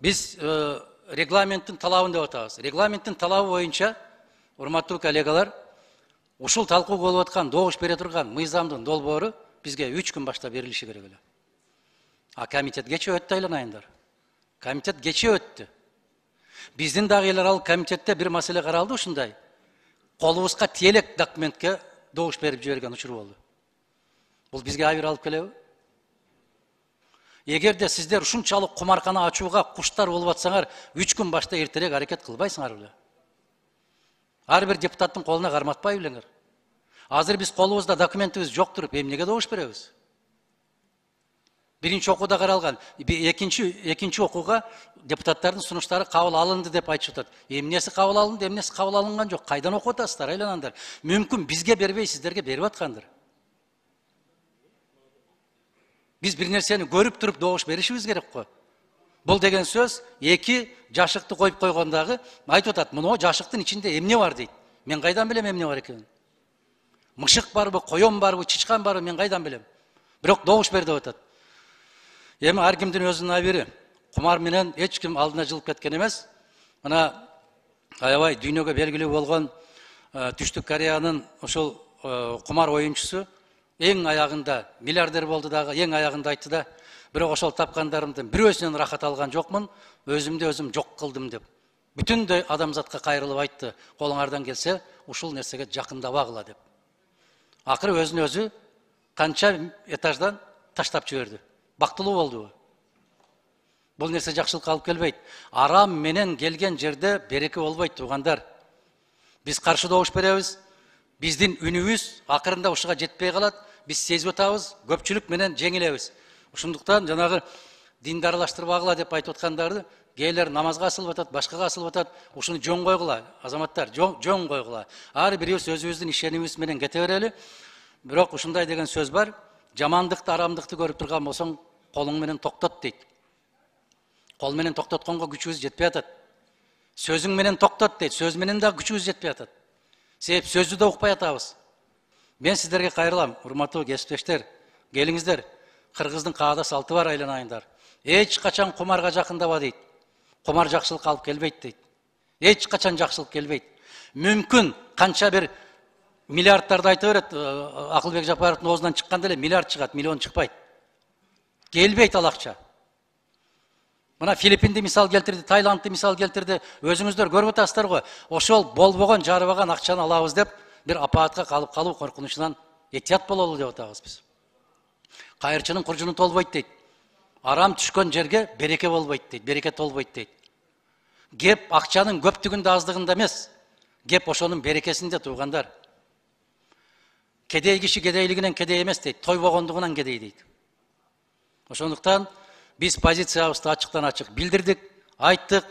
Biz reglamentin талабын деп атабыз. Регламенттин талабы боюнча, урматтуу коллегалар, ушул талкуу болуп аткан, добуш бере турган мыйзамдын долбоору бизге 3 күн башта берилиши керек эле. А комитет кече өттү айланайындар. Комитет кече өттү. Биздин дагы элер ал комитетте бир маселе каралды ушундай. Колубузга тиелек документке добуш берип жиберген учур болду. Бул бизге айбир алып келеби? Эгерде сиздер ушунчалык кумаркана ачууга куштар болуп атсаңар, 3 күн башта эртерээк аракет кылбайсыңар беле? Ар бир депутаттын колуна карматпай билеңер. Азыр биз колубузда документибиз жок туруп, эмнеге добуш беребиз? Биринчи окууда каралган, экинчи окууга депутаттардын сунуштары кабыл алынды деп айтышып атат. Эмнеси кабыл алынды, эмнеси кабыл алынган жок? Кайдан окуп атасыздар, айланандар? Мүмкүн бизге бербей, сиздерге берип аткандыр. Биз бир нерсени көрүп туруп добуш беришибиз керек го. Бул деген сөз эки жашыкты коюп койгондагы айтып атат, мына жашыктын ичинде эмне бар дейт. Мен кайдан билем эмне бар экенин? Мышык барбы, коён барбы, чычкан барбы, мен кайдан билем? Бирок добуш бер деп атат. Эми ар кимдин өзүнүн абири. Кумар менен эч ким алдына жылып кеткен эмес. Мына аябай дүйнөгө белгилүү болгон Түштүк Кореянын ошол кумар оюнчусу эң аягында миллиардер болду дагы, эң аягында айтты да, бирок ошол тапкандарымдын бирөөсүнөн рахат алган жокмун, өзүмдү өзүм жок кылдым деп. Бүтүндөй адамзатка кайрылып айтты, колуңардан келсе, ушул нерсеге жакындабагыла деп. Акыры өзүн өзү канча этаждан таштап жиберди. Бактылуу болдубу? Бул нерсе жакшылыкка алып келбейт. Арам менен келген жерде береке болбойт, туугандар. Биз каршы добуш беребиз. Биздин үнүбүз акырында ушуга жетпей калат. Биз сезип атабыз, көпчүлүк менен жеңилебиз. Ошондуктан жанагы динди аралаштырбагыла деп айтып аткандарды, кээделер намазга асылып атат, башкага асылып атат. Ушуну жөн койгула, азаматтар, жөн койгула. Ар бирибиз өзүбүздүн ишенимибиз менен кете берели. Бирок ушундай деген сөз бар. Жамандыкты, арамдыкты көрүп турган болсоң, колуң менен токтот дейт. Кол менен токтотконго күчүбүз жетпей атат. Сөзүң менен токтот дейт. Сөз менен да күчүбүз жетпей атат. Себеп сөздү да укпай атабыз. Мен сиздерге кайрылам, урматтуу кесиптештер. Келиңиздер. Кыргыздын каада салты бар, айланайындар. Эч качан кумарга жакындаба дейт. Кумар жакшылыкка алып келбейт дейт. Эч качан жакшылык келбейт. Мүмкүн канча бир миллиардтарды айта берет, Акылбек Жапаровдун оозунан чыкканда эле миллиард чыгат, миллион чыкпайт. Келбейт ал акча. Мына Филиппинди мисал келтирди, Таиландты мисал келтирди. Өзүңүздөр көрүп атасыздар го. Ошол болбогон, жарыбаган акчаны алабыз деп бир апаатка калып калуу коркунучунан этият бололу деп атабыз биз. Кайырчынын куржуну толбойт дейт. Арам түшкөн жерге береке болбойт дейт, берекет болбойт дейт. Кеп акчанын көптүгүндө аздыгында эмес, кеп ошонун берекесинде, туугандар. Кедей киши кедейлигинен кедей эмес дейт, тойбогондугунан кедей дейт. Ошондуктан биз позициябызды ачыктан ачык билдирдик, айттык,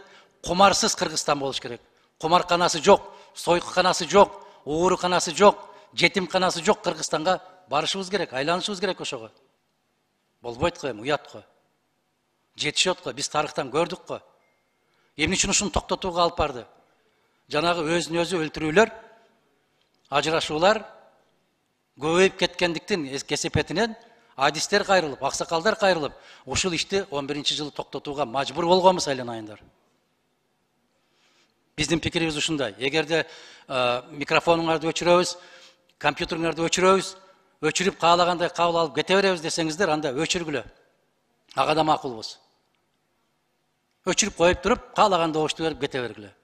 кумарсыз Кыргызстан болуш керек. Кумарканасы жок, сойкуканасы жок, ууруканасы жок, жетимканасы жок Кыргызстанга барышыбыз керек, айланышыбыз керек ошого. Болбойт го эми, уят го. Жетишет го, биз тарыхтан көрдүк го. Эмне үчүн ушуну токтотууга алып барды? Жанагы өзүн өзү өлтүрүүлөр, ажырашуулар көбөйүп кеткендиктин кесепетинен адистер кайрылып, аксакалдар кайрылып, ушул ишти 11-жылы токтотууга мажбур болгонбуз, айланайындар. Биздин пикирибиз ушундай. Эгерде микрофонуңарды өчүрөбүз, компьютериңарды өчүрөбүз, өчүрүп каалагандай кабыл алып кете беребиз десеңиздер, анда өчүргүлө. Ага да макулбуз. Өчүрүп коюп туруп, каалаган добушту берип кете бергиле.